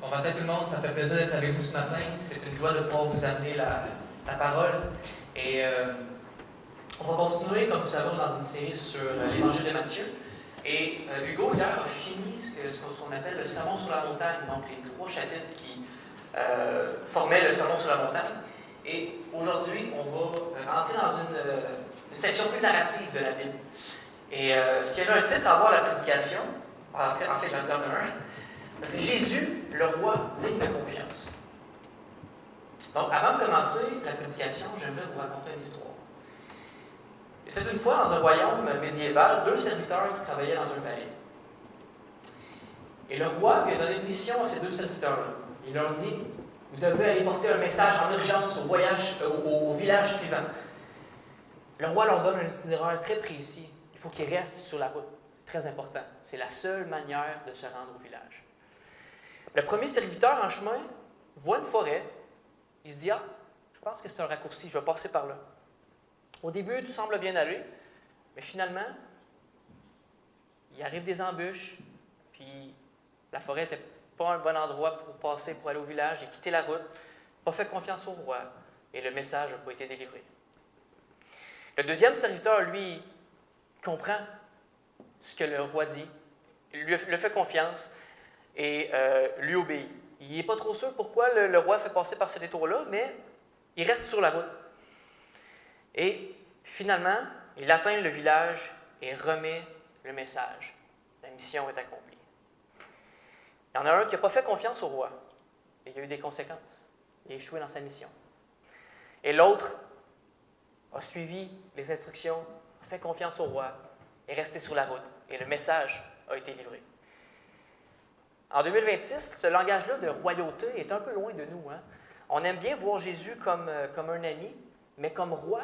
Bon matin tout le monde, ça me fait plaisir d'être avec vous ce matin. C'est une joie de pouvoir vous amener la parole. Et on va continuer, comme vous savez, dans une série sur l'Évangile de Matthieu. Et Hugo, hier, a fini ce qu'on appelle le Sermon sur la montagne, donc les 3 chapitres qui formaient le Sermon sur la montagne. Et aujourd'hui, on va entrer dans une section plus narrative de la Bible. Et s'il y avait un titre à avoir la prédication, en fait, il y en a un. Parce que Jésus, le roi, digne de confiance. Donc, avant de commencer la prédication, j'aimerais vous raconter une histoire. Il était une fois dans un royaume médiéval 2 serviteurs qui travaillaient dans un palais. Et le roi lui a donné une mission à ces 2 serviteurs-là. Il leur dit: vous devez aller porter un message en urgence au village suivant. Le roi leur donne un itinéraire très précis. Il faut qu'ils restent sur la route. Très important. C'est la seule manière de se rendre au village. Le premier serviteur en chemin voit une forêt. Il se dit: ah, je pense que c'est un raccourci, je vais passer par là. Au début, tout semble bien aller, mais finalement, il arrive des embûches, puis la forêt n'était pas un bon endroit pour passer, pour aller au village. Il a quitté la route, pas fait confiance au roi, et le message n'a pas été délivré. Le deuxième serviteur, lui, comprend ce que le roi dit, lui fait confiance et lui obéit. Il n'est pas trop sûr pourquoi le roi fait passer par ce détour-là, mais il reste sur la route. Et finalement, il atteint le village et remet le message. La mission est accomplie. Il y en a un qui n'a pas fait confiance au roi. Et il y a eu des conséquences. Il a échoué dans sa mission. Et l'autre a suivi les instructions, a fait confiance au roi, est resté sur la route. Et le message a été livré. En 2026, ce langage-là de royauté est un peu loin de nous. Hein? On aime bien voir Jésus comme un ami, mais comme roi,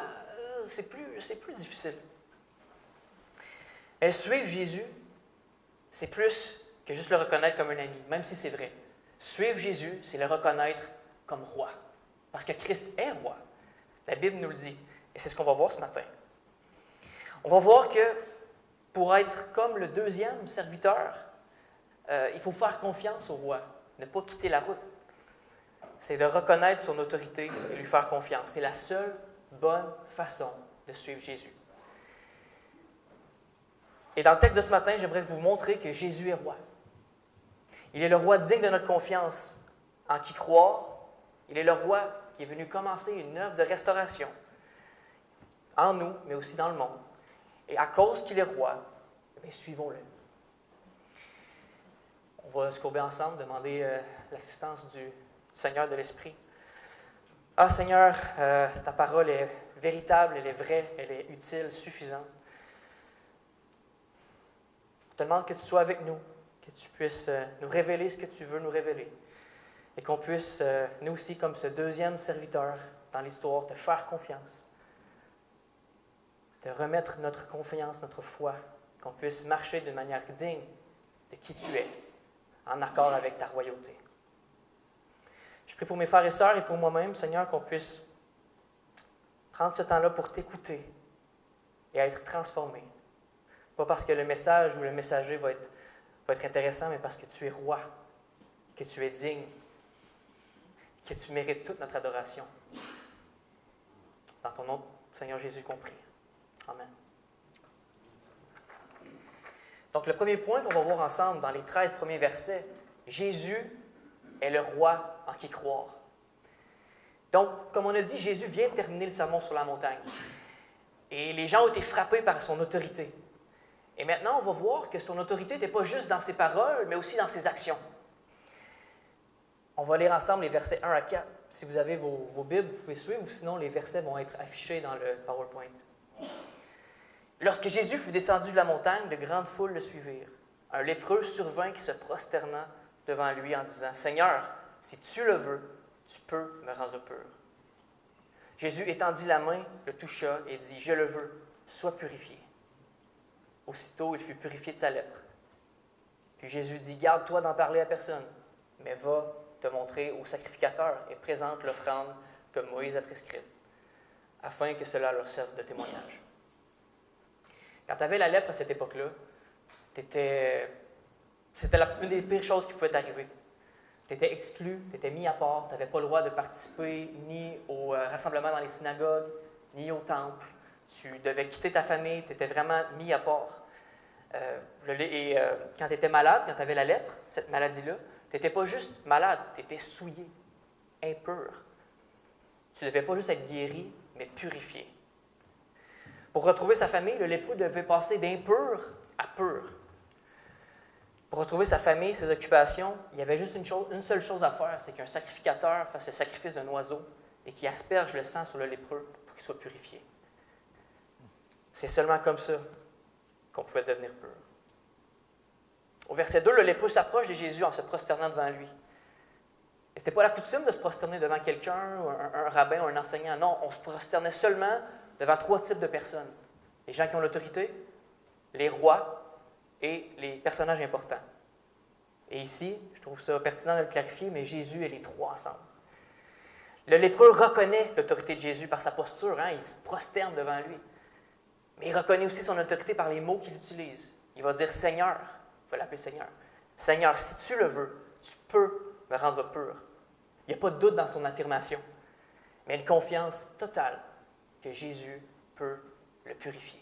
c'est plus difficile. Mais suivre Jésus, c'est plus que juste le reconnaître comme un ami, même si c'est vrai. Suivre Jésus, c'est le reconnaître comme roi. Parce que Christ est roi. La Bible nous le dit. Et c'est ce qu'on va voir ce matin. On va voir que pour être comme le deuxième serviteur, il faut faire confiance au roi, ne pas quitter la route. C'est de reconnaître son autorité et lui faire confiance. C'est la seule bonne façon de suivre Jésus. Et dans le texte de ce matin, j'aimerais vous montrer que Jésus est roi. Il est le roi digne de notre confiance, en qui croire. Il est le roi qui est venu commencer une œuvre de restauration en nous, mais aussi dans le monde. Et à cause qu'il est roi, suivons-le. On va se courber ensemble, demander l'assistance du Seigneur de l'Esprit. Ah Seigneur, ta parole est véritable, elle est vraie, elle est utile, suffisante. Je te demande que tu sois avec nous, que tu puisses nous révéler ce que tu veux nous révéler. Et qu'on puisse, nous aussi, comme ce deuxième serviteur dans l'histoire, te faire confiance. Te remettre notre confiance, notre foi, qu'on puisse marcher de manière digne de qui tu es, en accord avec ta royauté. Je prie pour mes frères et sœurs et pour moi-même, Seigneur, qu'on puisse prendre ce temps-là pour t'écouter et être transformé. Pas parce que le message ou le messager va être intéressant, mais parce que tu es roi, que tu es digne, que tu mérites toute notre adoration. C'est dans ton nom, Seigneur Jésus, qu'on prie. Amen. Donc, le premier point qu'on va voir ensemble dans les 13 premiers versets, Jésus est le roi en qui croire. Donc, comme on a dit, Jésus vient de terminer le sermon sur la montagne. Et les gens ont été frappés par son autorité. Et maintenant, on va voir que son autorité n'était pas juste dans ses paroles, mais aussi dans ses actions. On va lire ensemble les versets 1 à 4. Si vous avez vos Bibles, vous pouvez suivre, ou sinon les versets vont être affichés dans le PowerPoint. Lorsque Jésus fut descendu de la montagne, de grandes foules le suivirent. Un lépreux survint qui se prosterna devant lui en disant: « Seigneur, si tu le veux, tu peux me rendre pur. » Jésus étendit la main, le toucha et dit: « Je le veux, sois purifié. » Aussitôt, il fut purifié de sa lèpre. Puis Jésus dit: « Garde-toi d'en parler à personne, mais va te montrer au sacrificateur et présente l'offrande que Moïse a prescrite, afin que cela leur serve de témoignage. » Quand tu avais la lèpre à cette époque-là, c'était une des pires choses qui pouvaient t'arriver. Tu étais exclu, tu étais mis à part, tu n'avais pas le droit de participer ni au rassemblement dans les synagogues, ni au temple. Tu devais quitter ta famille, tu étais vraiment mis à part. Quand tu étais malade, quand tu avais la lèpre, cette maladie-là, tu n'étais pas juste malade, tu étais souillé, impur. Tu ne devais pas juste être guéri, mais purifié. Pour retrouver sa famille, le lépreux devait passer d'impur à pur. Pour retrouver sa famille, ses occupations, il y avait juste une seule chose à faire, c'est qu'un sacrificateur fasse le sacrifice d'un oiseau et qu'il asperge le sang sur le lépreux pour qu'il soit purifié. C'est seulement comme ça qu'on pouvait devenir pur. Au verset 2, le lépreux s'approche de Jésus en se prosternant devant lui. Et ce n'était pas la coutume de se prosterner devant quelqu'un, un rabbin ou un enseignant. Non, on se prosternait seulement devant 3 types de personnes. Les gens qui ont l'autorité, les rois et les personnages importants. Et ici, je trouve ça pertinent de le clarifier, mais Jésus et les 3 ensemble. Le lépreux reconnaît l'autorité de Jésus par sa posture, il se prosterne devant lui. Mais il reconnaît aussi son autorité par les mots qu'il utilise. Il va dire « Seigneur », il va l'appeler Seigneur. « Seigneur, si tu le veux, tu peux me rendre pur. » Il n'y a pas de doute dans son affirmation, mais une confiance totale que Jésus peut le purifier.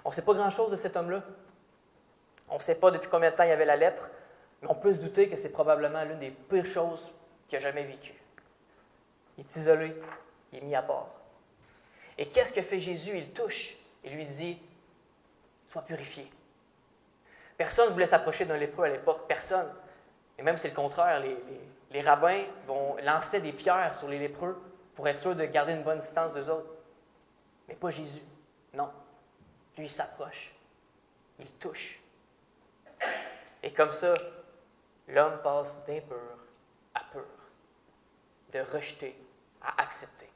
On ne sait pas grand-chose de cet homme-là. On ne sait pas depuis combien de temps il avait la lèpre, mais on peut se douter que c'est probablement l'une des pires choses qu'il a jamais vécues. Il est isolé, il est mis à part. Et qu'est-ce que fait Jésus? Il touche et lui dit « Sois purifié ». Personne ne voulait s'approcher d'un lépreux à l'époque, personne. Et même c'est le contraire, les rabbins vont lancer des pierres sur les lépreux pour être sûr de garder une bonne distance d'eux autres. Mais pas Jésus, non. Lui, il s'approche, il touche. Et comme ça, l'homme passe d'impur à pur, de rejeter à accepter.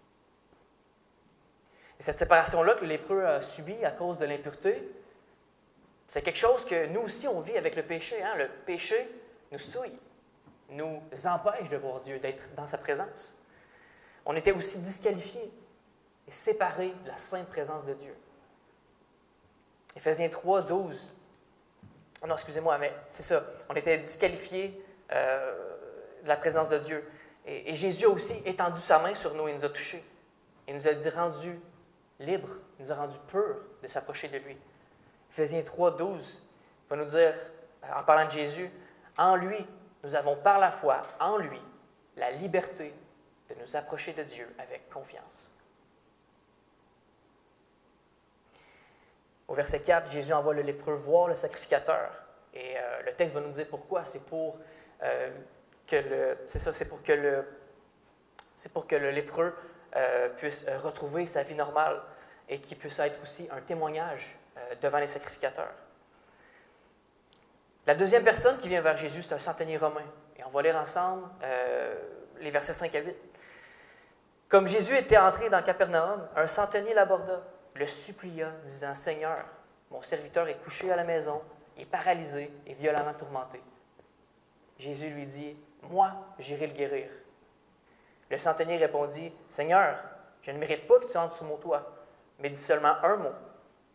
Et cette séparation-là que le lépreux a subie à cause de l'impureté, c'est quelque chose que nous aussi on vit avec le péché. Le péché nous souille, nous empêche de voir Dieu, d'être dans sa présence. On était aussi disqualifiés et séparés de la sainte présence de Dieu. Éphésiens 3, 12. Non, excusez-moi, mais c'est ça. On était disqualifiés de la présence de Dieu. Et Jésus a aussi étendu sa main sur nous et nous a touchés. Il nous a rendus libres, il nous a rendus purs de s'approcher de lui. Éphésiens 3, 12 va nous dire, en parlant de Jésus, « En lui, nous avons par la foi, en lui, la liberté de nous approcher de Dieu avec confiance. » Au verset 4, Jésus envoie le lépreux voir le sacrificateur. Et le texte va nous dire pourquoi. C'est pour que le lépreux puisse retrouver sa vie normale et qu'il puisse être aussi un témoignage devant les sacrificateurs. La deuxième personne qui vient vers Jésus, c'est un centenier romain. Et on va lire ensemble les versets 5 à 8. Comme Jésus était entré dans Capernaum, un centenier l'aborda, le supplia, disant « Seigneur, mon serviteur est couché à la maison, il est paralysé et violemment tourmenté. » Jésus lui dit « Moi, j'irai le guérir. » Le centenier répondit « Seigneur, je ne mérite pas que tu entres sous mon toit, mais dis seulement un mot,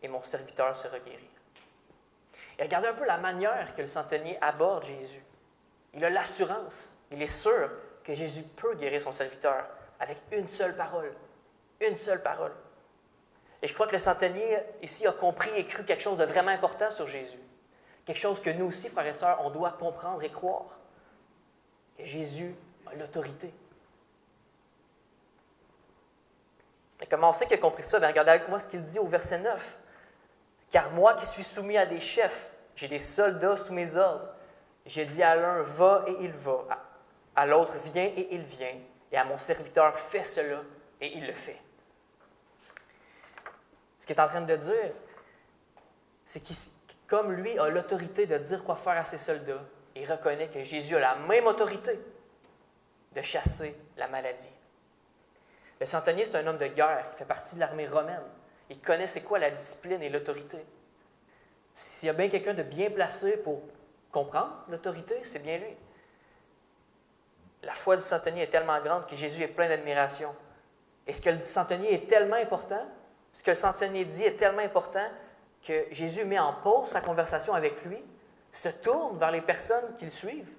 et mon serviteur sera guéri. » Et regardez un peu la manière que le centenier aborde Jésus. Il a l'assurance, il est sûr que Jésus peut guérir son serviteur avec une seule parole. Une seule parole. Et je crois que le centenier ici a compris et cru quelque chose de vraiment important sur Jésus. Quelque chose que nous aussi, frères et sœurs, on doit comprendre et croire. Que Jésus a l'autorité. Et comment on sait qu'il a compris ça? Bien, regardez avec moi ce qu'il dit au verset 9. « Car moi qui suis soumis à des chefs, j'ai des soldats sous mes ordres. Je dis à l'un, va et il va. À l'autre, viens et il vient. Et à mon serviteur, fais cela et il le fait. » Ce qu'il est en train de dire, c'est qu'il, comme lui a l'autorité de dire quoi faire à ses soldats, il reconnaît que Jésus a la même autorité de chasser la maladie. Le centenier, c'est un homme de guerre, il fait partie de l'armée romaine. Il connaît c'est quoi la discipline et l'autorité. S'il y a bien quelqu'un de bien placé pour comprendre l'autorité, c'est bien lui. La foi du centenier est tellement grande que Jésus est plein d'admiration. Et ce que le centenier est tellement important, ce que le centenier dit est tellement important que Jésus met en pause sa conversation avec lui, se tourne vers les personnes qui le suivent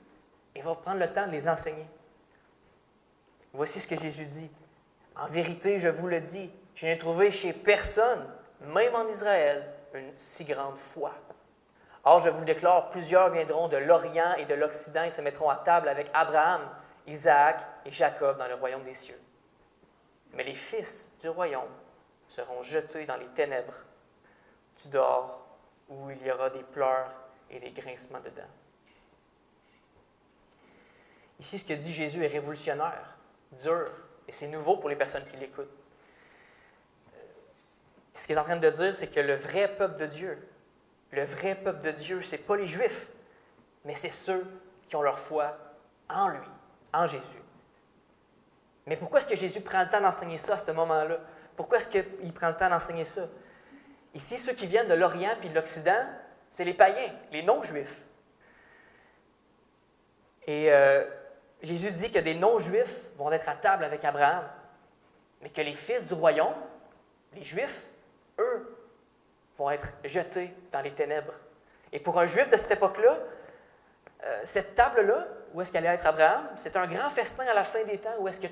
et va prendre le temps de les enseigner. Voici ce que Jésus dit. En vérité, je vous le dis, je n'ai trouvé chez personne, même en Israël, une si grande foi. Or, je vous le déclare, plusieurs viendront de l'Orient et de l'Occident et se mettront à table avec Abraham, Isaac et Jacob dans le royaume des cieux. Mais les fils du royaume seront jetés dans les ténèbres du dehors, où il y aura des pleurs et des grincements de dents. Ici, ce que dit Jésus est révolutionnaire, dur, et c'est nouveau pour les personnes qui l'écoutent. Ce qu'il est en train de dire, c'est que le vrai peuple de Dieu, ce n'est pas les Juifs, mais c'est ceux qui ont leur foi en lui, en Jésus. Mais pourquoi est-ce que Jésus prend le temps d'enseigner ça à ce moment-là? Pourquoi est-ce qu'il prend le temps d'enseigner ça? Ici, ceux qui viennent de l'Orient et de l'Occident, c'est les païens, les non-juifs. Et Jésus dit que des non-juifs vont être à table avec Abraham, mais que les fils du royaume, les juifs, eux, vont être jetés dans les ténèbres. Et pour un juif de cette époque-là, cette table-là, où est-ce qu'allait être Abraham, c'est un grand festin à la fin des temps, où est-ce que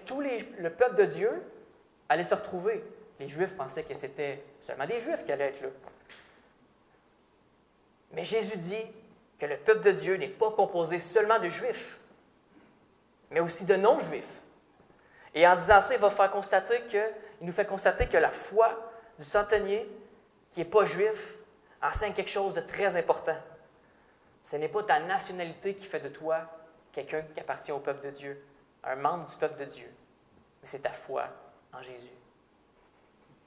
le peuple de Dieu allait se retrouver. Les Juifs pensaient que c'était seulement des Juifs qui allaient être là. Mais Jésus dit que le peuple de Dieu n'est pas composé seulement de Juifs, mais aussi de non-Juifs. Et en disant ça, il nous fait constater que la foi du centenier, qui n'est pas juif, enseigne quelque chose de très important. Ce n'est pas ta nationalité qui fait de toi quelqu'un qui appartient au peuple de Dieu, un membre du peuple de Dieu, mais c'est ta foi en Jésus.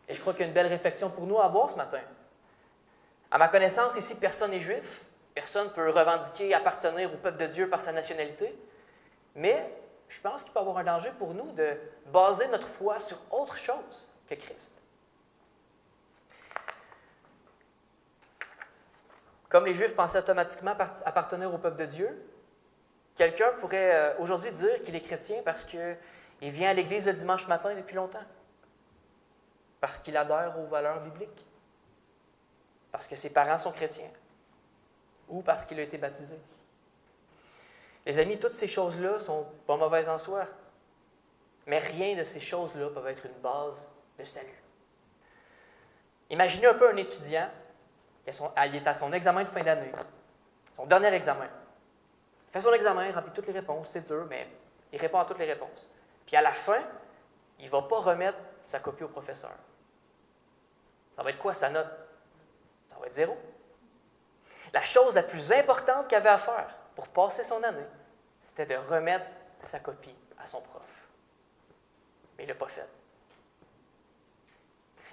Et je crois qu'il y a une belle réflexion pour nous à avoir ce matin. À ma connaissance, ici, personne n'est juif. Personne ne peut revendiquer appartenir au peuple de Dieu par sa nationalité. Mais je pense qu'il peut y avoir un danger pour nous de baser notre foi sur autre chose que Christ. Comme les Juifs pensaient automatiquement appartenir au peuple de Dieu, quelqu'un pourrait aujourd'hui dire qu'il est chrétien parce qu'il vient à l'Église le dimanche matin depuis longtemps, parce qu'il adhère aux valeurs bibliques, parce que ses parents sont chrétiens, ou parce qu'il a été baptisé. Les amis, toutes ces choses-là ne sont pas mauvaises en soi, mais rien de ces choses-là peuvent être une base de salut. Imaginez un peu un étudiant, il est à son examen de fin d'année, son dernier examen. Il fait son examen, il remplit toutes les réponses, c'est dur, mais il répond à toutes les réponses. Puis à la fin, il ne va pas remettre sa copie au professeur. Ça va être quoi sa note? Ça va être 0. La chose la plus importante qu'il avait à faire pour passer son année, c'était de remettre sa copie à son prof. Mais il ne l'a pas fait.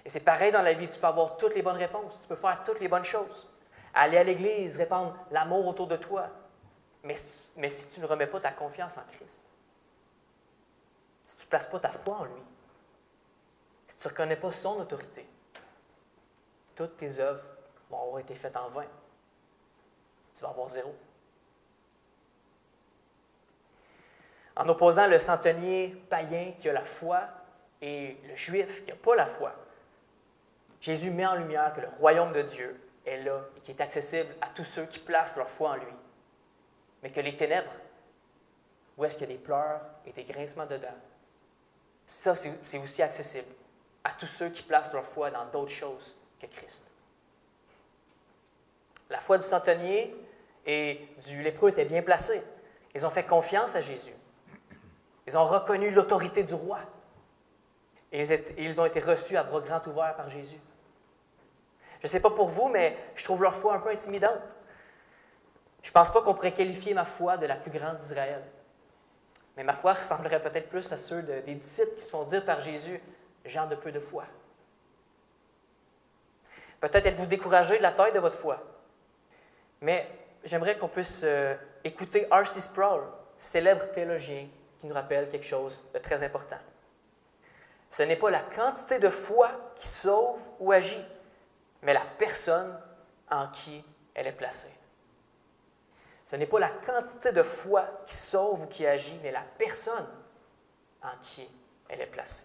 Et c'est pareil dans la vie, tu peux avoir toutes les bonnes réponses, tu peux faire toutes les bonnes choses. Aller à l'église, répandre l'amour autour de toi. Mais si tu ne remets pas ta confiance en Christ, si tu ne places pas ta foi en lui, si tu ne reconnais pas son autorité, toutes tes œuvres vont avoir été faites en vain. Tu vas avoir 0. En opposant le centenier païen qui a la foi et le juif qui n'a pas la foi, Jésus met en lumière que le royaume de Dieu est là et qui est accessible à tous ceux qui placent leur foi en lui. Mais que les ténèbres, où est-ce qu'il y a des pleurs et des grincements de dents, ça, c'est aussi accessible à tous ceux qui placent leur foi dans d'autres choses que Christ. La foi du centenier et du lépreux était bien placée. Ils ont fait confiance à Jésus. Ils ont reconnu l'autorité du roi. Et ils ont été reçus à bras grands ouverts par Jésus. Je ne sais pas pour vous, mais je trouve leur foi un peu intimidante. Je ne pense pas qu'on pourrait qualifier ma foi de la plus grande d'Israël. Mais ma foi ressemblerait peut-être plus à ceux des disciples qui se font dire par Jésus « gens de peu de foi ». Peut-être êtes-vous découragé de la taille de votre foi. Mais j'aimerais qu'on puisse écouter R.C. Sproul, célèbre théologien, qui nous rappelle quelque chose de très important. Ce n'est pas la quantité de foi qui sauve ou agit, mais la personne en qui elle est placée. Ce n'est pas la quantité de foi qui sauve ou qui agit, mais la personne en qui elle est placée.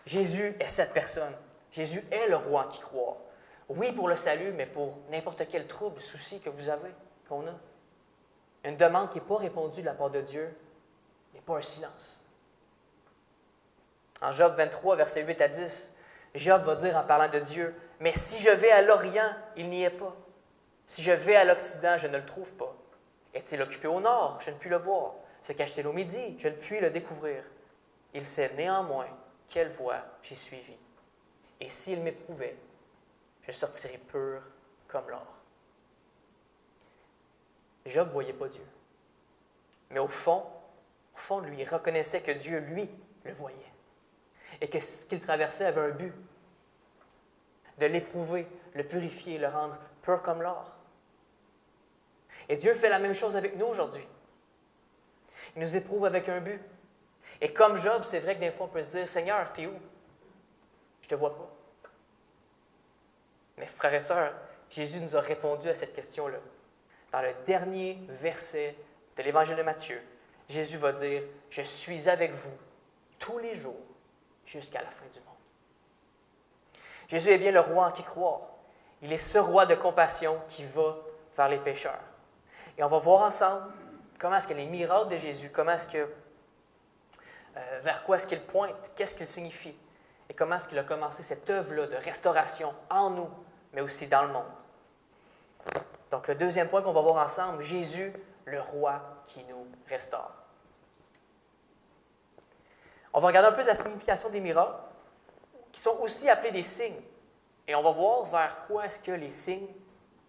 Jésus est cette personne. Jésus est le roi qui croit. Oui, pour le salut, mais pour n'importe quel trouble, souci que vous avez, qu'on a. Une demande qui n'est pas répondue de la part de Dieu n'est pas un silence. En Job 23, versets 8 à 10, Job va dire en parlant de Dieu, « Mais si je vais à l'Orient, il n'y est pas. Si je vais à l'Occident, je ne le trouve pas. Est-il occupé au nord? Je ne puis le voir. Se cache-t-il au midi? Je ne puis le découvrir. Il sait néanmoins quelle voie j'ai suivie. Et s'il m'éprouvait, je sortirais pur comme l'or. » Job ne voyait pas Dieu. Mais au fond de lui, il reconnaissait que Dieu, lui, le voyait. Et que ce qu'il traversait avait un but. De l'éprouver, le purifier, le rendre pur comme l'or. Et Dieu fait la même chose avec nous aujourd'hui. Il nous éprouve avec un but. Et comme Job, c'est vrai que des fois on peut se dire, « Seigneur, t'es où? Je ne te vois pas. » Mais frères et sœurs, Jésus nous a répondu à cette question-là. Dans le dernier verset de l'Évangile de Matthieu, Jésus va dire, « Je suis avec vous tous les jours jusqu'à la fin du monde. » Jésus est bien le roi en qui croire. Il est ce roi de compassion qui va vers les pécheurs. Et on va voir ensemble comment est-ce que les miracles de Jésus, vers quoi est-ce qu'il pointe, qu'est-ce qu'il signifie, et comment est-ce qu'il a commencé cette œuvre-là de restauration en nous, mais aussi dans le monde. Donc, le deuxième point qu'on va voir ensemble, Jésus, le roi qui nous restaure. On va regarder un peu la signification des miracles, qui sont aussi appelés des signes. Et on va voir vers quoi est-ce que les signes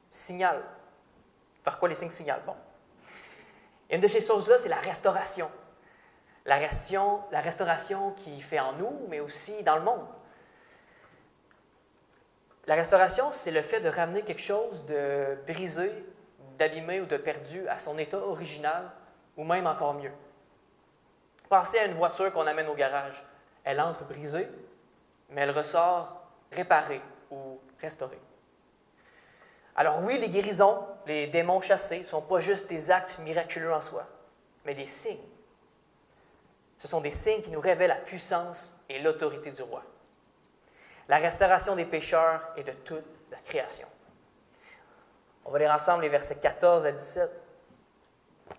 signalent. Vers quoi les signes signalent? Bon. Une de ces choses-là, c'est la restauration. La restauration qui fait en nous, mais aussi dans le monde. La restauration, c'est le fait de ramener quelque chose de brisé, d'abîmé ou de perdu à son état original, ou même encore mieux. Pensez à une voiture qu'on amène au garage. Elle entre brisée, mais elle ressort réparée ou restaurée. Alors oui, les guérisons, les démons chassés, ne sont pas juste des actes miraculeux en soi, mais des signes. Ce sont des signes qui nous révèlent la puissance et l'autorité du roi. La restauration des pécheurs et de toute la création. On va lire ensemble les versets 14 à 17.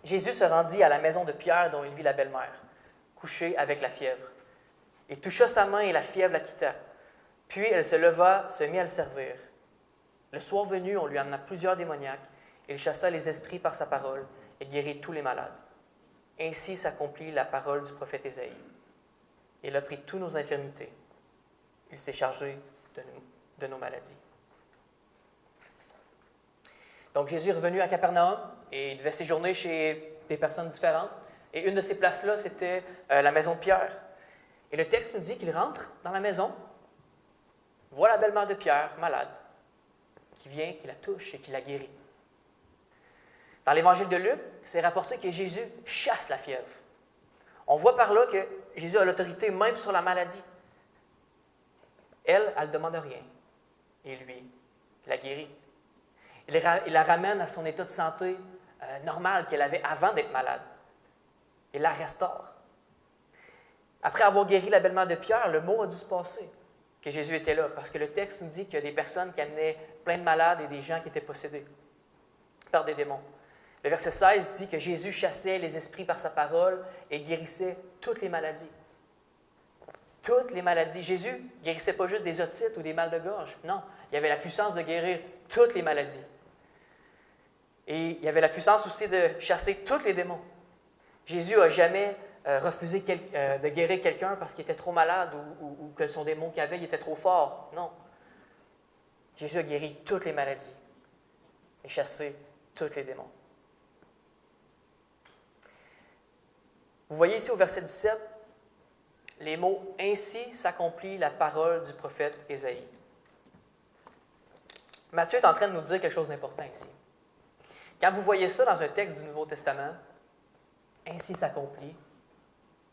Jésus se rendit à la maison de Pierre dont il vit la belle-mère, couchée avec la fièvre. Il toucha sa main et la fièvre la quitta. Puis elle se leva, se mit à le servir. Le soir venu, on lui amena plusieurs démoniaques. Il chassa les esprits par sa parole et guérit tous les malades. Ainsi s'accomplit la parole du prophète Ésaïe. Il a pris toutes nos infirmités. Il s'est chargé de nos maladies. Donc Jésus est revenu à Capernaum et il devait séjourner chez des personnes différentes. Et une de ces places-là, c'était la maison de Pierre. Et le texte nous dit qu'il rentre dans la maison, voit la belle-mère de Pierre, malade, qui vient, qui la touche et qui la guérit. Dans l'Évangile de Luc, c'est rapporté que Jésus chasse la fièvre. On voit par là que Jésus a l'autorité même sur la maladie. Elle ne demande rien. Et lui, il la guérit. Il la ramène à son état de santé normal qu'elle avait avant d'être malade. Il la restaure. Après avoir guéri la belle-mère de Pierre, le mot a dû se passer, que Jésus était là, parce que le texte nous dit qu'il y a des personnes qui amenaient plein de malades et des gens qui étaient possédés par des démons. Le verset 16 dit que Jésus chassait les esprits par sa parole et guérissait toutes les maladies. Toutes les maladies. Jésus ne guérissait pas juste des otites ou des mal de gorge. Non, il avait la puissance de guérir toutes les maladies. Et il avait la puissance aussi de chasser tous les démons. Jésus n'a jamais refusé de guérir quelqu'un parce qu'il était trop malade ou que son démon qu'il avait il était trop fort. Non. Jésus a guéri toutes les maladies et chassé tous les démons. Vous voyez ici au verset 17, les mots « Ainsi s'accomplit la parole du prophète Ésaïe ». Matthieu est en train de nous dire quelque chose d'important ici. Quand vous voyez ça dans un texte du Nouveau Testament, « Ainsi s'accomplit »,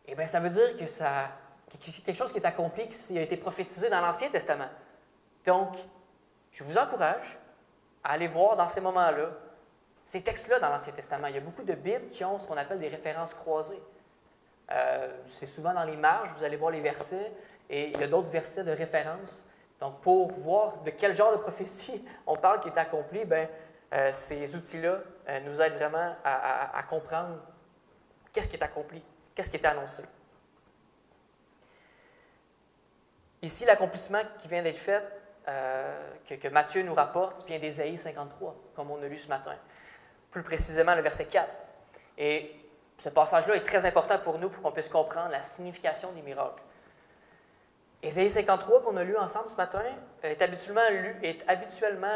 eh bien, ça veut dire que c'est quelque chose qui est accompli, qui a été prophétisé dans l'Ancien Testament. Donc, je vous encourage à aller voir dans ces moments-là, ces textes-là dans l'Ancien Testament. Il y a beaucoup de Bibles qui ont ce qu'on appelle des références croisées. C'est souvent dans les marges, vous allez voir les versets, et il y a d'autres versets de référence. Donc, pour voir de quel genre de prophétie on parle qui est accompli, bien, ces outils-là nous aident vraiment à comprendre qu'est-ce qui est accompli, qu'est-ce qui est annoncé. Ici, l'accomplissement qui vient d'être fait, que Matthieu nous rapporte, vient d'Ésaïe 53, comme on a lu ce matin. Plus précisément, le verset 4. Et ce passage-là est très important pour nous, pour qu'on puisse comprendre la signification des miracles. Ésaïe 53, qu'on a lu ensemble ce matin, est habituellement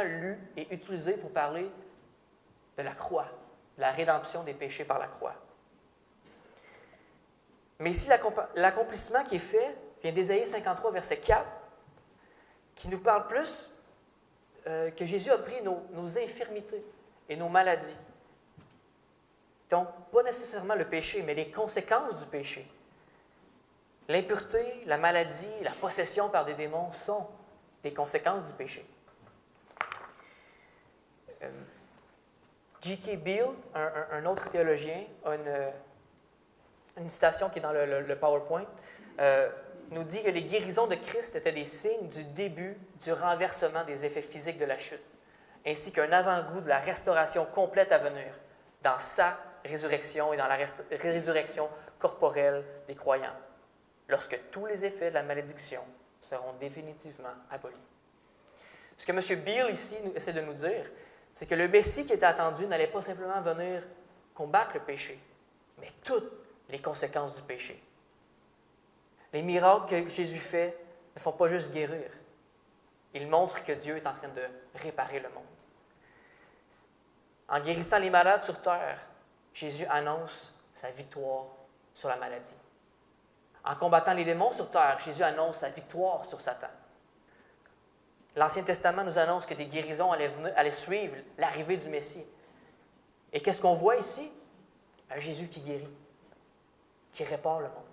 lu et utilisé pour parler de la croix, de la rédemption des péchés par la croix. Mais ici, l'accomplissement qui est fait vient d'Ésaïe 53, verset 4, qui nous parle plus que Jésus a pris nos infirmités et nos maladies. Donc, pas nécessairement le péché, mais les conséquences du péché. L'impureté, la maladie, la possession par des démons sont des conséquences du péché. G.K. Beale, un autre théologien, a une citation qui est dans le PowerPoint, nous dit que les guérisons de Christ étaient des signes du début du renversement des effets physiques de la chute, ainsi qu'un avant-goût de la restauration complète à venir dans sa résurrection et dans la résurrection corporelle des croyants, lorsque tous les effets de la malédiction seront définitivement abolis. Ce que M. Beale ici essaie de nous dire, c'est que le Messie qui était attendu n'allait pas simplement venir combattre le péché, mais toutes les conséquences du péché. Les miracles que Jésus fait ne font pas juste guérir. Ils montrent que Dieu est en train de réparer le monde. En guérissant les malades sur terre, Jésus annonce sa victoire sur la maladie. En combattant les démons sur terre, Jésus annonce sa victoire sur Satan. L'Ancien Testament nous annonce que des guérisons allaient suivre l'arrivée du Messie. Et qu'est-ce qu'on voit ici? Un Jésus qui guérit, qui répare le monde.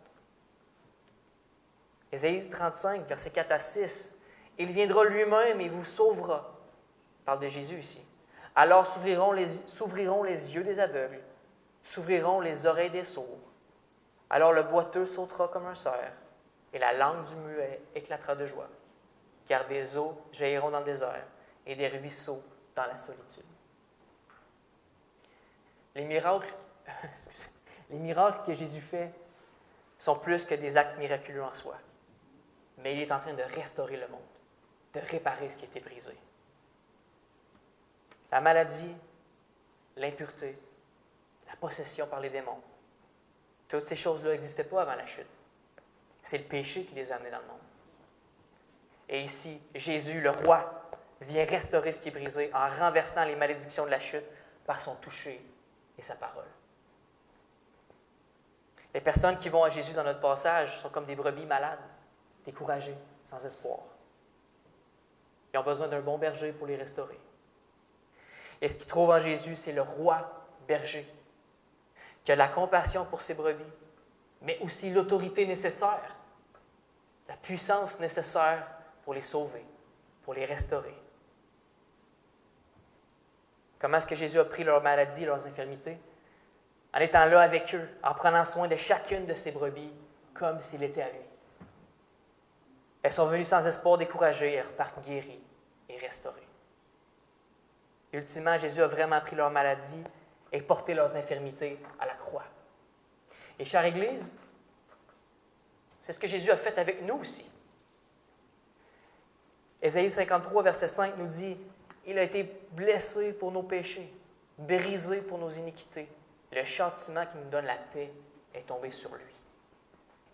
Ésaïe 35, versets 4 à 6. « Il viendra lui-même et vous sauvera. » Il parle de Jésus ici. « Alors s'ouvriront les yeux des aveugles, s'ouvriront les oreilles des sourds. Alors le boiteux sautera comme un cerf, et la langue du muet éclatera de joie. Car des eaux jailliront dans le désert, et des ruisseaux dans la solitude. » Les miracles que Jésus fait sont plus que des actes miraculeux en soi. Mais il est en train de restaurer le monde, de réparer ce qui a été brisé. La maladie, l'impureté, la possession par les démons, toutes ces choses-là n'existaient pas avant la chute. C'est le péché qui les a amenés dans le monde. Et ici, Jésus, le roi, vient restaurer ce qui est brisé en renversant les malédictions de la chute par son toucher et sa parole. Les personnes qui vont à Jésus dans notre passage sont comme des brebis malades, découragées, sans espoir. Ils ont besoin d'un bon berger pour les restaurer. Et ce qu'ils trouvent en Jésus, c'est le roi berger, qui a la compassion pour ses brebis, mais aussi l'autorité nécessaire, la puissance nécessaire pour les sauver, pour les restaurer. Comment est-ce que Jésus a pris leurs maladies, leurs infirmités? En étant là avec eux, en prenant soin de chacune de ses brebis, comme s'il était à lui. Elles sont venues sans espoir découragées et repartent guéries et restaurées. Et ultimement, Jésus a vraiment pris leurs maladies et porté leurs infirmités à la croix. Et chère Église, c'est ce que Jésus a fait avec nous aussi. Ésaïe 53, verset 5 nous dit « Il a été blessé pour nos péchés, brisé pour nos iniquités. Le châtiment qui nous donne la paix est tombé sur lui.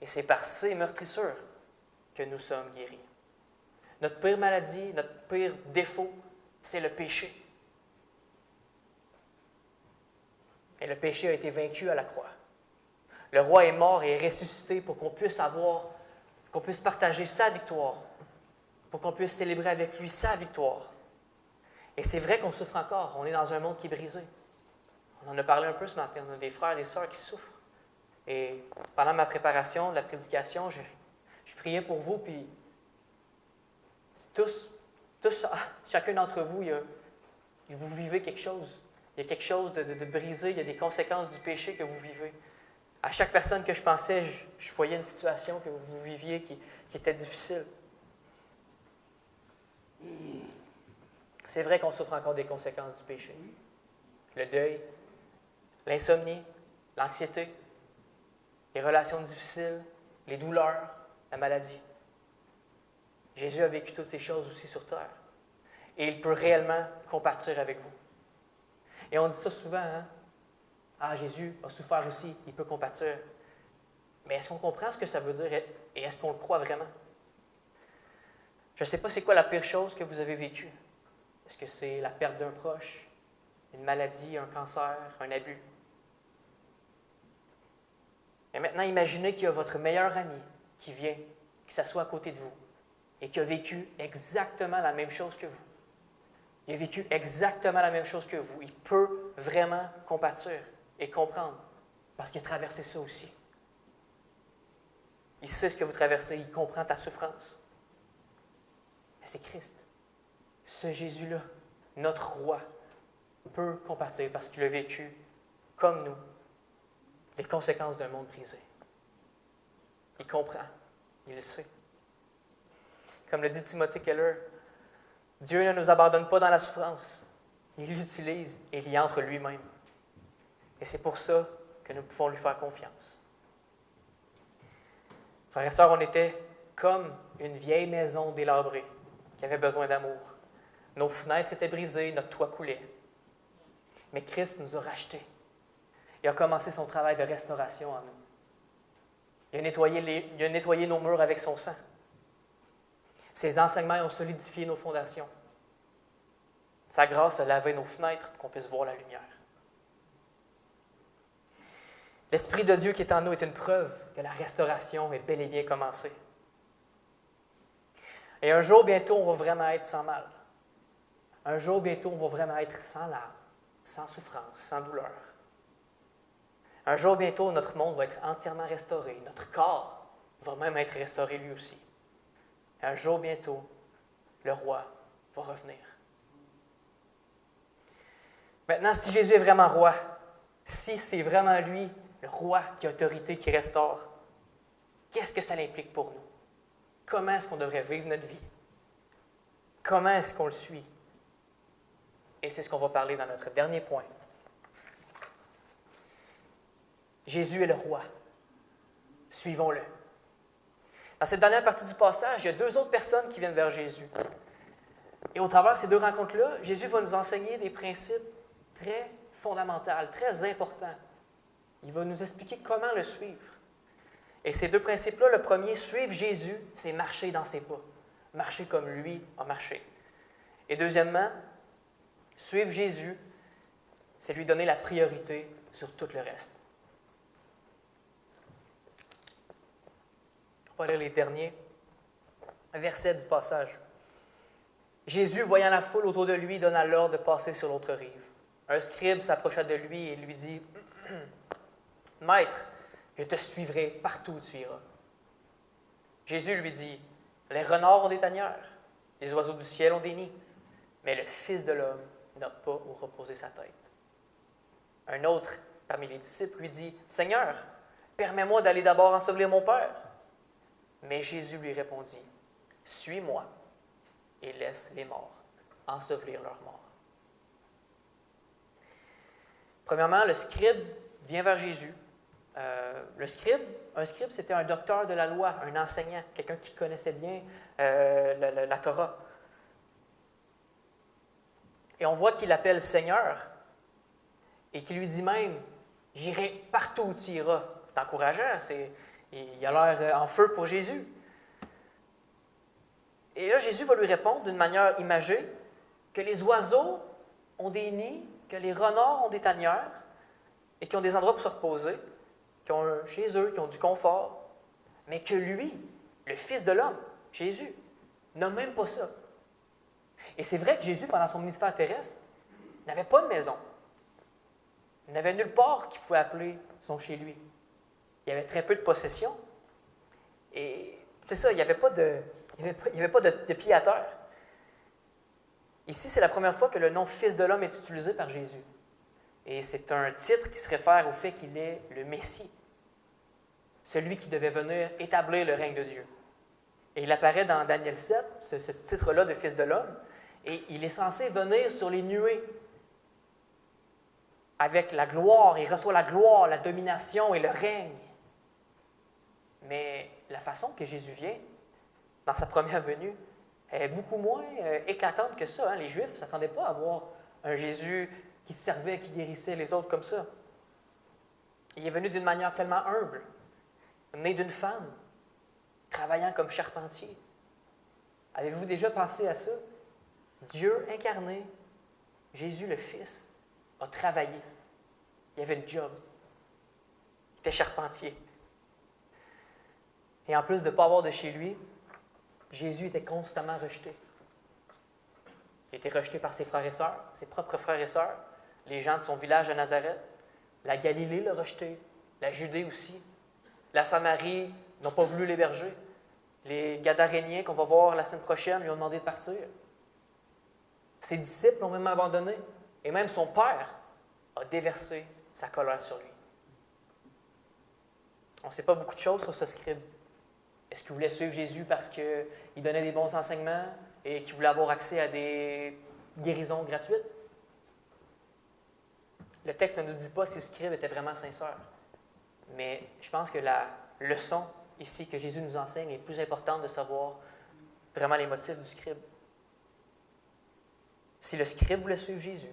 Et c'est par ses meurtrissures que nous sommes guéris. » Notre pire maladie, notre pire défaut, c'est le péché. Et le péché a été vaincu à la croix. Le roi est mort et est ressuscité pour qu'on puisse partager sa victoire, pour qu'on puisse célébrer avec lui sa victoire. Et c'est vrai qu'on souffre encore. On est dans un monde qui est brisé. On en a parlé un peu ce matin. On a des frères et des sœurs qui souffrent. Et pendant ma préparation de la prédication, je priais pour vous, puis chacun d'entre vous, vous vivez quelque chose. Il y a quelque chose de brisé, il y a des conséquences du péché que vous vivez. À chaque personne que je pensais, je voyais une situation que vous viviez qui était difficile. C'est vrai qu'on souffre encore des conséquences du péché. Le deuil, l'insomnie, l'anxiété, les relations difficiles, les douleurs, la maladie. Jésus a vécu toutes ces choses aussi sur terre. Et il peut réellement compatir avec vous. Et on dit ça souvent, hein? Ah, Jésus a souffert aussi, il peut compatir. Mais est-ce qu'on comprend ce que ça veut dire et est-ce qu'on le croit vraiment? Je ne sais pas c'est quoi la pire chose que vous avez vécue. Est-ce que c'est la perte d'un proche, une maladie, un cancer, un abus? Et maintenant, imaginez qu'il y a votre meilleur ami qui vient, qui s'assoit à côté de vous et qui a vécu exactement la même chose que vous. Il a vécu exactement la même chose que vous. Il peut vraiment compatir et comprendre parce qu'il a traversé ça aussi. Il sait ce que vous traversez, il comprend ta souffrance. Mais c'est Christ. Ce Jésus-là, notre roi, peut compatir parce qu'il a vécu, comme nous, les conséquences d'un monde brisé. Il comprend, il le sait. Comme le dit Timothée Keller, Dieu ne nous abandonne pas dans la souffrance. Il l'utilise et il y entre lui-même. Et c'est pour ça que nous pouvons lui faire confiance. Frères et sœurs, on était comme une vieille maison délabrée qui avait besoin d'amour. Nos fenêtres étaient brisées, notre toit coulait. Mais Christ nous a rachetés. Il a commencé son travail de restauration en nous. Il a nettoyé nos murs avec son sang. Ses enseignements ont solidifié nos fondations. Sa grâce a lavé nos fenêtres pour qu'on puisse voir la lumière. L'Esprit de Dieu qui est en nous est une preuve que la restauration est bel et bien commencée. Et un jour, bientôt, on va vraiment être sans mal. Un jour, bientôt, on va vraiment être sans larmes, sans souffrance, sans douleur. Un jour, bientôt, notre monde va être entièrement restauré. Notre corps va même être restauré lui aussi. Et un jour, bientôt, le roi va revenir. Maintenant, si Jésus est vraiment roi, si c'est vraiment lui, le roi qui a autorité, qui restaure, qu'est-ce que ça implique pour nous? Comment est-ce qu'on devrait vivre notre vie? Comment est-ce qu'on le suit? Et c'est ce qu'on va parler dans notre dernier point. Jésus est le roi. Suivons-le. Dans cette dernière partie du passage, il y a deux autres personnes qui viennent vers Jésus. Et au travers de ces deux rencontres-là, Jésus va nous enseigner des principes très fondamentaux, très importants. Il va nous expliquer comment le suivre. Et ces deux principes-là, le premier, suivre Jésus, c'est marcher dans ses pas. Marcher comme lui a marché. Et deuxièmement, suivre Jésus, c'est lui donner la priorité sur tout le reste. On va lire les derniers versets du passage. Jésus, voyant la foule autour de lui, donna l'ordre de passer sur l'autre rive. Un scribe s'approcha de lui et lui dit « Maître, je te suivrai partout où tu iras. » Jésus lui dit « Les renards ont des tanières, les oiseaux du ciel ont des nids, mais le Fils de l'homme n'a pas où reposer sa tête. » Un autre parmi les disciples lui dit « Seigneur, permets-moi d'aller d'abord ensevelir mon Père. » Mais Jésus lui répondit « Suis-moi et laisse les morts ensevelir leurs morts. » Premièrement, le scribe vient vers Jésus. Un scribe, c'était un docteur de la loi, un enseignant, quelqu'un qui connaissait bien la Torah. Et on voit qu'il l'appelle Seigneur et qu'il lui dit même « J'irai partout où tu iras. » C'est encourageant, il a l'air en feu pour Jésus. Et là, Jésus va lui répondre d'une manière imagée que les oiseaux ont des nids, que les renards ont des tanières et qui ont des endroits pour se reposer, qui ont chez eux, qui ont du confort, mais que lui, le Fils de l'homme, Jésus, n'a même pas ça. Et c'est vrai que Jésus, pendant son ministère terrestre, n'avait pas de maison. Il n'avait nulle part qu'il pouvait appeler son chez lui. Il y avait très peu de possessions. Et c'est ça, il n'y avait pas de pied à terre. Ici, c'est la première fois que le nom Fils de l'homme est utilisé par Jésus. Et c'est un titre qui se réfère au fait qu'il est le Messie, celui qui devait venir établir le règne de Dieu. Et il apparaît dans Daniel 7, ce titre-là de Fils de l'homme, et il est censé venir sur les nuées avec la gloire. Il reçoit la gloire, la domination et le règne. Mais la façon que Jésus vient, dans sa première venue, est beaucoup moins éclatante que ça. Les Juifs ne s'attendaient pas à voir un Jésus qui servait, qui guérissait les autres comme ça. Il est venu d'une manière tellement humble, né d'une femme, travaillant comme charpentier. Avez-vous déjà pensé à ça? Dieu incarné, Jésus le Fils, a travaillé. Il avait une job. Il était charpentier. Et en plus de ne pas avoir de chez lui, Jésus était constamment rejeté. Il était rejeté par ses frères et sœurs, ses propres frères et sœurs, les gens de son village de Nazareth. La Galilée l'a rejeté, la Judée aussi. La Samarie n'ont pas voulu l'héberger. Les Gadaréniens qu'on va voir la semaine prochaine lui ont demandé de partir. Ses disciples l'ont même abandonné. Et même son père a déversé sa colère sur lui. On ne sait pas beaucoup de choses sur ce scribe. Est-ce qu'il voulait suivre Jésus parce qu'il donnait des bons enseignements et qu'il voulait avoir accès à des guérisons gratuites? Le texte ne nous dit pas si le scribe était vraiment sincère. Mais je pense que la leçon ici que Jésus nous enseigne est plus importante de savoir vraiment les motifs du scribe. Si le scribe voulait suivre Jésus,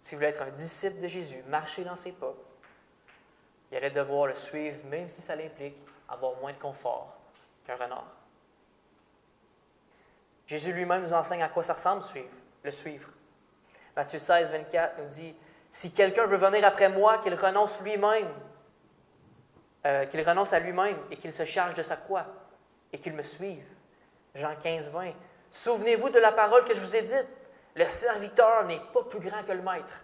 s'il voulait être un disciple de Jésus, marcher dans ses pas, il allait devoir le suivre, même si ça l'implique avoir moins de confort qu'un renard. Jésus lui-même nous enseigne à quoi ça ressemble le suivre. Matthieu 16, 24 nous dit « Si quelqu'un veut venir après moi, qu'il renonce lui-même, qu'il renonce à lui-même et qu'il se charge de sa croix et qu'il me suive. » Jean 15, 20. « Souvenez-vous de la parole que je vous ai dite. Le serviteur n'est pas plus grand que le maître.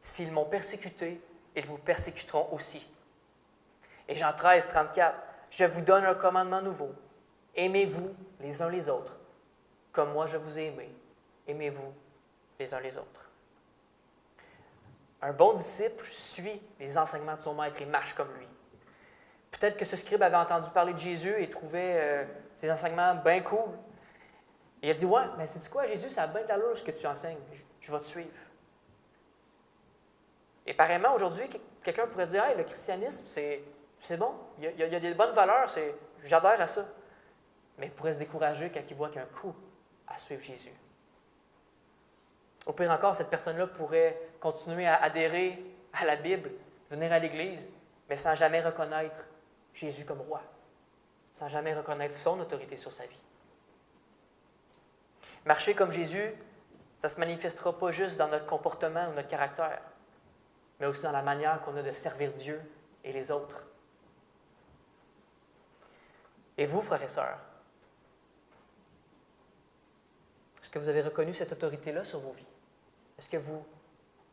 S'ils m'ont persécuté, ils vous persécuteront aussi. » Et Jean 13, 34. « Je vous donne un commandement nouveau. Aimez-vous les uns les autres, comme moi je vous ai aimé. Aimez-vous les uns les autres. » Un bon disciple suit les enseignements de son maître et marche comme lui. Peut-être que ce scribe avait entendu parler de Jésus et trouvait ses enseignements bien cool. Et il a dit « Ouais, mais sais-tu quoi, Jésus, ça a bien de l'allure ce que tu enseignes. Je vais te suivre. » Et pareillement, aujourd'hui, quelqu'un pourrait dire « Hey, le christianisme, c'est bon. Il y a des bonnes valeurs. J'adhère à ça. » Mais il pourrait se décourager quand il voit qu'il y a un coût à suivre Jésus. Au pire encore, cette personne-là pourrait continuer à adhérer à la Bible, venir à l'Église, mais sans jamais reconnaître Jésus comme roi, sans jamais reconnaître son autorité sur sa vie. Marcher comme Jésus, ça ne se manifestera pas juste dans notre comportement ou notre caractère, mais aussi dans la manière qu'on a de servir Dieu et les autres. Et vous, frères et sœurs, est-ce que vous avez reconnu cette autorité-là sur vos vies? Est-ce que vous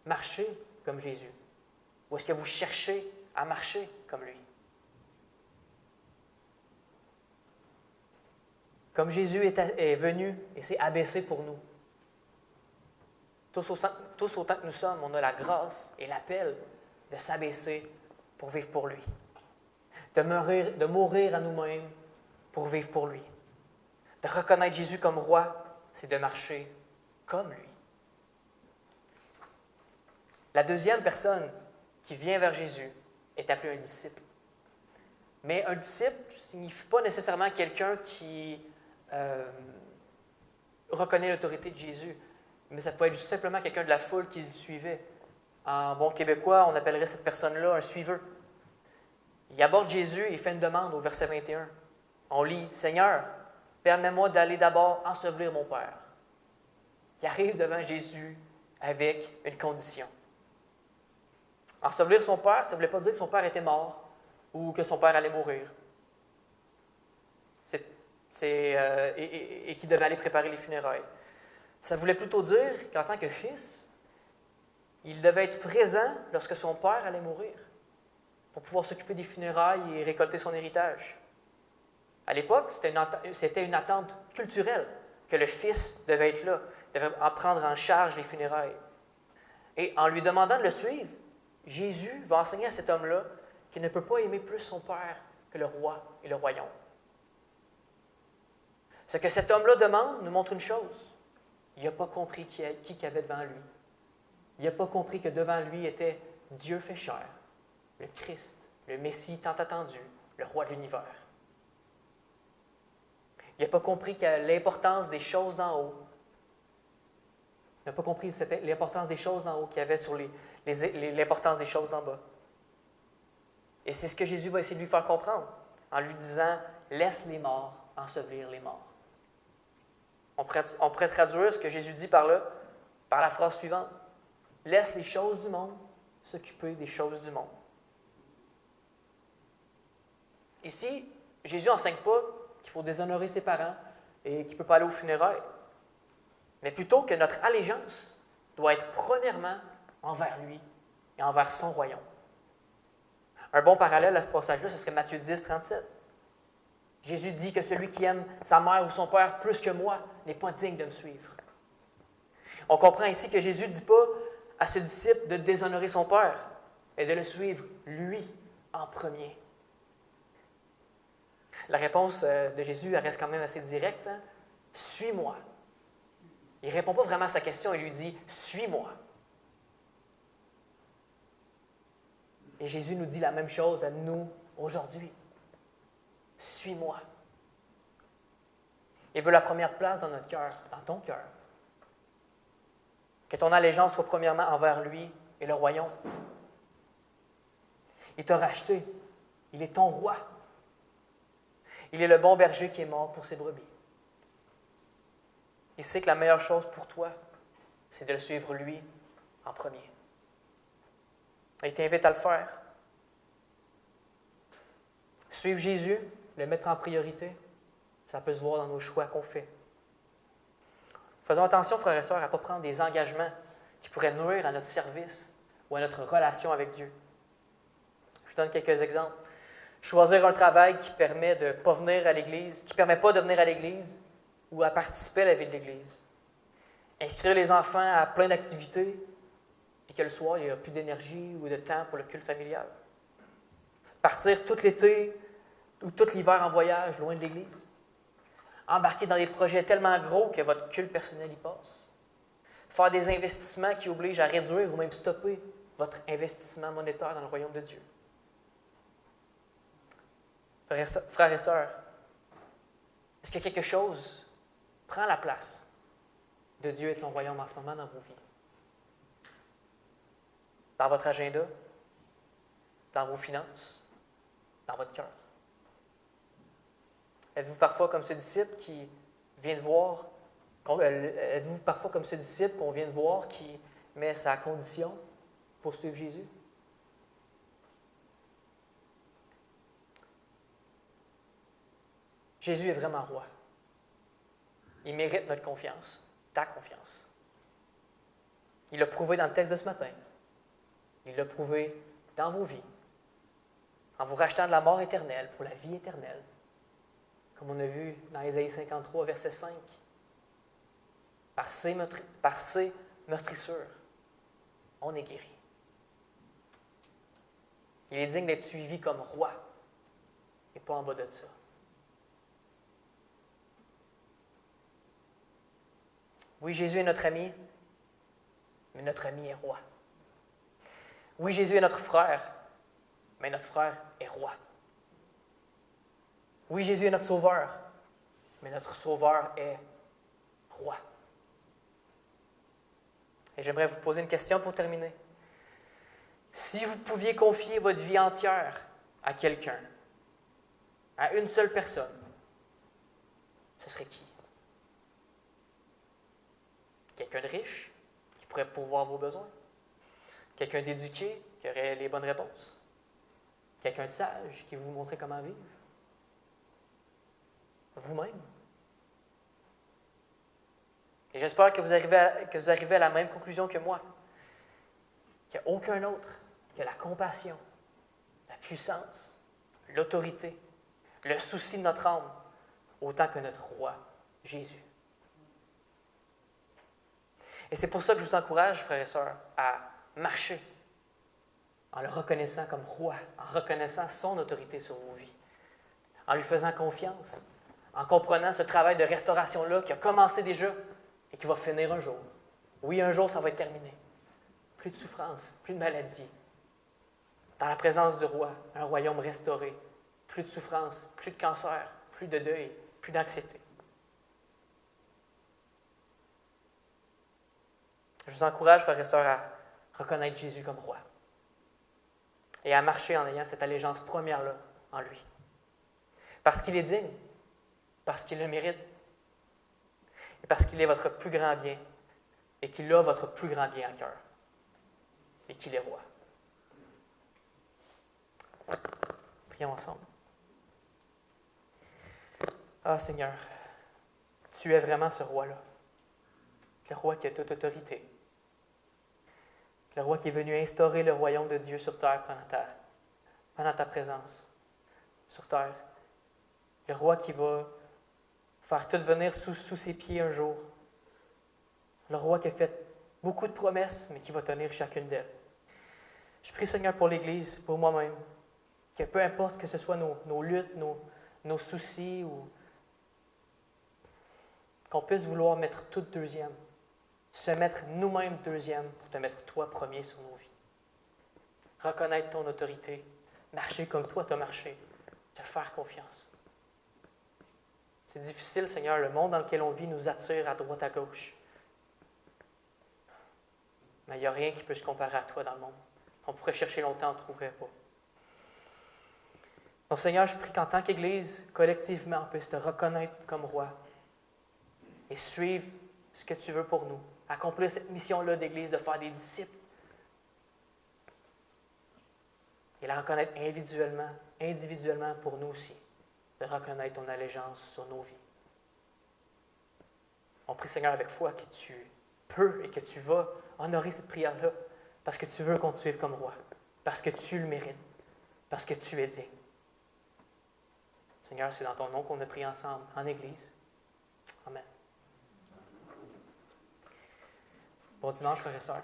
marchez comme Jésus? Ou est-ce que vous cherchez à marcher comme lui? Comme Jésus est venu et s'est abaissé pour nous, tous autant que nous sommes, on a la grâce et l'appel de s'abaisser pour vivre pour lui. De mourir à nous-mêmes pour vivre pour lui. De reconnaître Jésus comme roi, c'est de marcher comme lui. La deuxième personne qui vient vers Jésus est appelée un disciple. Mais un disciple ne signifie pas nécessairement quelqu'un qui reconnaît l'autorité de Jésus, mais ça peut être juste simplement quelqu'un de la foule qui le suivait. En bon québécois, on appellerait cette personne-là un suiveur. Il aborde Jésus et il fait une demande au verset 21. On lit « Seigneur, permets-moi d'aller d'abord ensevelir mon Père. » Il arrive devant Jésus avec une condition. Ensevelir son Père, ça ne voulait pas dire que son Père était mort ou que son Père allait mourir. Et qu'il devait aller préparer les funérailles. Ça voulait plutôt dire qu'en tant que fils, il devait être présent lorsque son père allait mourir pour pouvoir s'occuper des funérailles et récolter son héritage. À l'époque, c'était une attente culturelle que le fils devait être là, devait en prendre en charge les funérailles. Et en lui demandant de le suivre, Jésus va enseigner à cet homme-là qu'il ne peut pas aimer plus son père que le roi et le royaume. Ce que cet homme-là demande nous montre une chose. Il n'a pas compris qui qu'il y avait devant lui. Il n'a pas compris que devant lui était Dieu fait chair, le Christ, le Messie tant attendu, le roi de l'univers. Il n'a pas compris que l'importance des choses d'en haut. Il n'a pas compris l'importance des choses d'en haut qu'il y avait sur l'importance des choses d'en bas. Et c'est ce que Jésus va essayer de lui faire comprendre en lui disant « Laisse les morts ensevelir les morts ». On pourrait traduire ce que Jésus dit par là, par la phrase suivante. « Laisse les choses du monde s'occuper des choses du monde ». Ici, Jésus n'enseigne pas qu'il faut déshonorer ses parents et qu'il ne peut pas aller aux funérailles, mais plutôt que notre allégeance doit être premièrement envers lui et envers son royaume. Un bon parallèle à ce passage-là, ce serait Matthieu 10, 37. Jésus dit que celui qui aime sa mère ou son père plus que moi n'est pas digne de me suivre. On comprend ici que Jésus ne dit pas à ce disciple de déshonorer son père, mais de le suivre, lui, en premier. La réponse de Jésus elle reste quand même assez directe. Hein? « Suis-moi ». Il ne répond pas vraiment à sa question, il lui dit « Suis-moi ». Et Jésus nous dit la même chose à nous aujourd'hui. « Suis-moi ». Il veut la première place dans notre cœur, dans ton cœur. Que ton allégeance soit premièrement envers lui et le royaume. Il t'a racheté. Il est ton roi. Il est le bon berger qui est mort pour ses brebis. Il sait que la meilleure chose pour toi, c'est de le suivre lui en premier. Et il t'invite à le faire. Suivre Jésus, le mettre en priorité, ça peut se voir dans nos choix qu'on fait. Faisons attention, frères et sœurs, à ne pas prendre des engagements qui pourraient nuire à notre service ou à notre relation avec Dieu. Je vous donne quelques exemples. Choisir un travail qui permet de pas venir à l'Église, qui ne permet pas de venir à l'Église ou à participer à la vie de l'Église. Inscrire les enfants à plein d'activités, puis que le soir, il n'y a plus d'énergie ou de temps pour le culte familial. Partir tout l'été ou tout l'hiver en voyage loin de l'Église. Embarquer dans des projets tellement gros que votre culte personnel y passe. Faire des investissements qui obligent à réduire ou même stopper votre investissement monétaire dans le royaume de Dieu. Frères et sœurs, est-ce que quelque chose prend la place de Dieu et de son royaume en ce moment dans vos vies? Dans votre agenda? Dans vos finances? Dans votre cœur? Êtes-vous parfois comme ce disciple qui vient de voir, êtes-vous parfois comme ce disciple qu'on vient de voir qui met sa condition pour suivre Jésus? Jésus est vraiment roi. Il mérite notre confiance, ta confiance. Il l'a prouvé dans le texte de ce matin. Il l'a prouvé dans vos vies, en vous rachetant de la mort éternelle pour la vie éternelle, comme on a vu dans Ésaïe 53, verset 5. Par ses meurtrissures, on est guéri. Il est digne d'être suivi comme roi et pas en bas de ça. Oui, Jésus est notre ami, mais notre ami est roi. Oui, Jésus est notre frère, mais notre frère est roi. Oui, Jésus est notre sauveur, mais notre sauveur est roi. Et j'aimerais vous poser une question pour terminer. Si vous pouviez confier votre vie entière à quelqu'un, à une seule personne, ce serait qui? Quelqu'un de riche qui pourrait pourvoir vos besoins? Quelqu'un d'éduqué qui aurait les bonnes réponses? Quelqu'un de sage qui vous montrait comment vivre? Vous-même? Et j'espère que vous arrivez à la même conclusion que moi. Qu'il n'y a aucun autre que la compassion, la puissance, l'autorité, le souci de notre âme, autant que notre roi, Jésus. Et c'est pour ça que je vous encourage, frères et sœurs, à marcher en le reconnaissant comme roi, en reconnaissant son autorité sur vos vies, en lui faisant confiance, en comprenant ce travail de restauration-là qui a commencé déjà et qui va finir un jour. Oui, un jour, ça va être terminé. Plus de souffrance, plus de maladie. Dans la présence du roi, un royaume restauré. Plus de souffrance, plus de cancer, plus de deuil, plus d'anxiété. Je vous encourage, frères et sœurs, à reconnaître Jésus comme roi et à marcher en ayant cette allégeance première-là en lui. Parce qu'il est digne, parce qu'il le mérite, et parce qu'il est votre plus grand bien, et qu'il a votre plus grand bien à cœur, et qu'il est roi. Prions ensemble. Ah Seigneur, tu es vraiment ce roi-là, le roi qui a toute autorité, le roi qui est venu instaurer le royaume de Dieu sur terre pendant ta présence sur terre, le roi qui va faire tout venir sous ses pieds un jour, le roi qui a fait beaucoup de promesses, mais qui va tenir chacune d'elles. Je prie Seigneur pour l'Église, pour moi-même, que peu importe que ce soit nos luttes, nos soucis, ou qu'on puisse vouloir mettre tout deuxième, se mettre nous-mêmes deuxième pour te mettre toi premier sur nos vies. Reconnaître ton autorité, marcher comme toi tu as marché, te faire confiance. C'est difficile, Seigneur, le monde dans lequel on vit nous attire à droite, à gauche. Mais il n'y a rien qui peut se comparer à toi dans le monde. On pourrait chercher longtemps, on ne trouverait pas. Donc, Seigneur, je prie qu'en tant qu'Église, collectivement, on puisse te reconnaître comme roi et suivre ce que tu veux pour nous. Accomplir cette mission-là d'Église, de faire des disciples. Et la reconnaître individuellement pour nous aussi. De reconnaître ton allégeance sur nos vies. On prie, Seigneur, avec foi que tu peux et que tu vas honorer cette prière-là parce que tu veux qu'on te suive comme roi, parce que tu le mérites, parce que tu es digne. Seigneur, c'est dans ton nom qu'on a prié ensemble en Église. Amen. Bon dimanche, frères et sœurs.